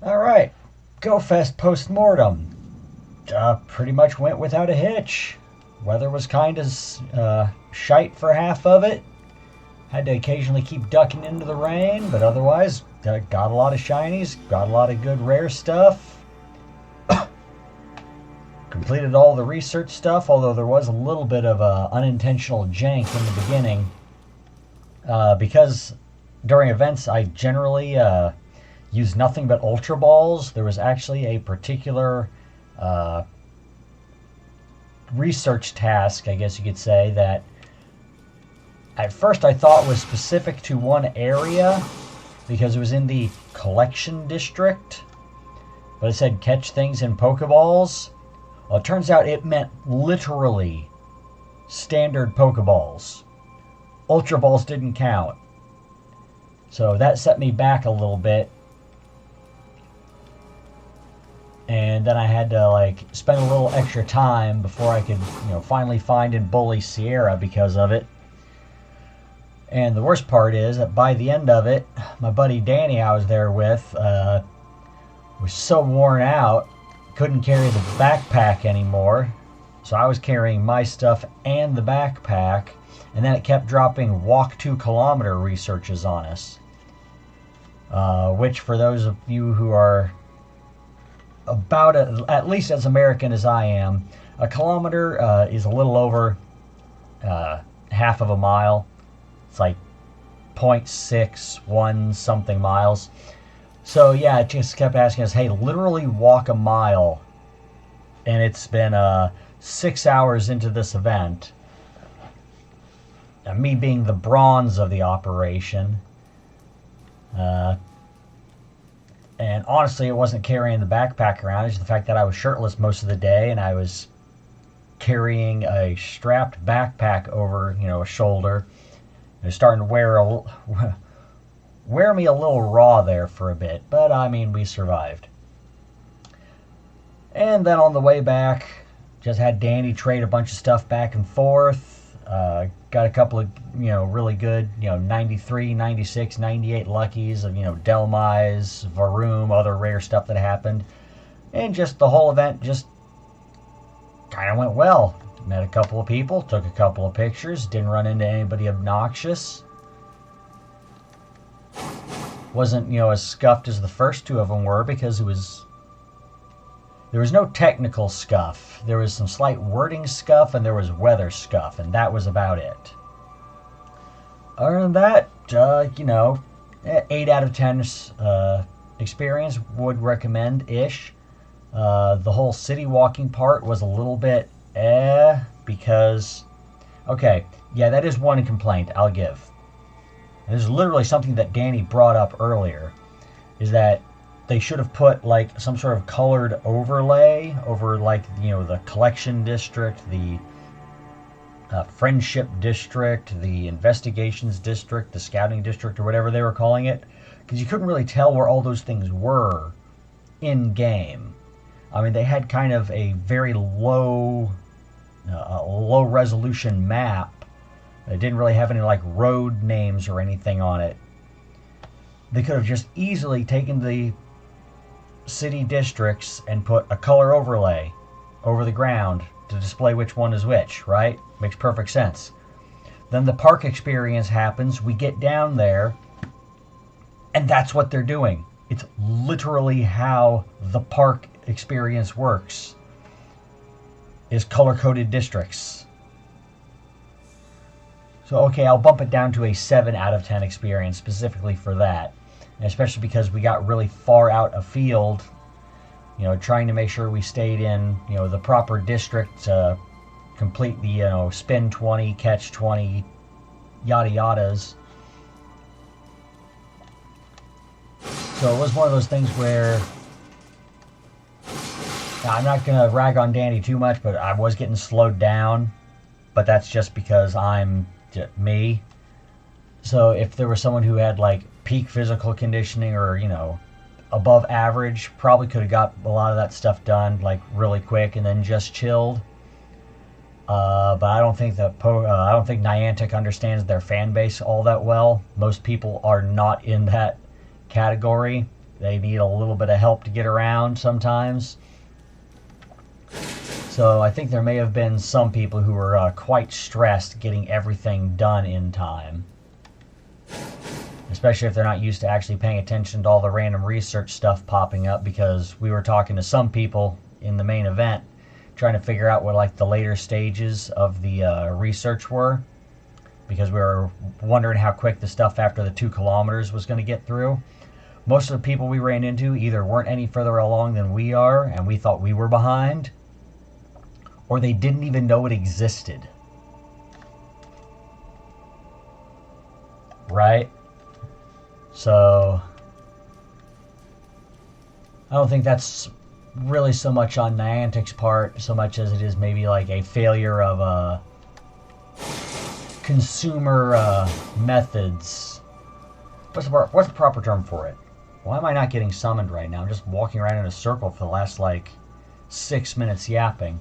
All right, GoFest post-mortem. Pretty much went without a hitch. Weather was kind of shite for half of it. Had to occasionally keep ducking into the rain, but otherwise, got a lot of shinies, got a lot of good rare stuff. Completed all the research stuff, although there was a little bit of unintentional jank in the beginning. Because during events, I generally use nothing but Ultra Balls. There was actually a particular research task, I guess you could say, that at first I thought was specific to one area because it was in the collection district, but it said catch things in Pokeballs. Well, it turns out it meant literally standard Pokeballs. Ultra Balls didn't count. So that set me back a little bit. And then I had to spend a little extra time before I could, finally find and bully Sierra because of it. And the worst part is that by the end of it, my buddy Danny I was there with was so worn out, couldn't carry the backpack anymore. So I was carrying my stuff and the backpack, and then it kept dropping walk 2 kilometer researches on us. Which for those of you who are about at least as American as I am, a kilometer is a little over half of a mile. It's like 0.61 something miles. So yeah, it just kept asking us, hey, literally walk a mile. And it's been 6 hours into this event. Me being the bronze of the operation. And honestly, it wasn't carrying the backpack around. It's the fact that I was shirtless most of the day, and I was carrying a strapped backpack over, a shoulder. It was starting to wear me a little raw there for a bit, but I mean, we survived. And then on the way back, just had Danny trade a bunch of stuff back and forth. Got a couple of, really good, 93, 96, 98 luckies of, Delmise, Varoom, other rare stuff that happened. And just the whole event just kind of went well. Met a couple of people, took a couple of pictures, didn't run into anybody obnoxious. Wasn't, as scuffed as the first 2 of them were because there was no technical scuff. There was some slight wording scuff and there was weather scuff, and that was about it. Other than that, 8 out of 10 experience, would recommend-ish. The whole city walking part was a little bit because, okay, yeah, that is one complaint I'll give. And this is literally something that Danny brought up earlier, is that they should have put some sort of colored overlay over the collection district, the friendship district, the investigations district, the scouting district, or whatever they were calling it, because you couldn't really tell where all those things were in game. I mean, they had kind of a very low resolution map. It didn't really have any road names or anything on it. They could have just easily taken the city districts and put a color overlay over the ground to display which one is which, right? Makes perfect sense. Then the park experience happens, we get down there, and that's what they're doing. It's literally how the park experience works, is color-coded districts. So, okay, I'll bump it down to a 7 out of 10 experience specifically for that. And especially because we got really far out afield, trying to make sure we stayed in, the proper district to complete the, spin 20, catch 20, yada yadas. So it was one of those things where, now, I'm not going to rag on Danny too much, but I was getting slowed down. But that's just because I'm me. So if there was someone who had peak physical conditioning or, above average, probably could have got a lot of that stuff done really quick and then just chilled. But I don't think Niantic understands their fan base all that well. Most people are not in that category. They need a little bit of help to get around sometimes. So I think there may have been some people who were quite stressed getting everything done in time. Especially if they're not used to actually paying attention to all the random research stuff popping up, because we were talking to some people in the main event trying to figure out what like the later stages of the research were, because we were wondering how quick the stuff after the 2 kilometers was going to get through. Most of the people we ran into either weren't any further along than we are and we thought we were behind, or they didn't even know it existed. Right? So I don't think that's really so much on Niantic's part, so much as it is maybe like a failure of consumer methods. What's the proper term for it? Why am I not getting summoned right now? I'm just walking around in a circle for the last like 6 minutes yapping.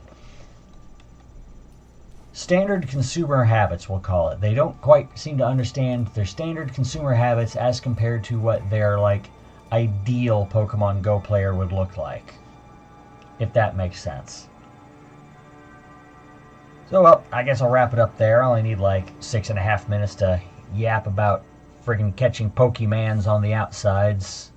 Standard consumer habits, we'll call it. They don't quite seem to understand their standard consumer habits as compared to what their like ideal Pokemon Go player would look like, if that makes sense. So, well, I guess I'll wrap it up there. I only need like 6.5 minutes to yap about friggin' catching Pokemans on the outsides.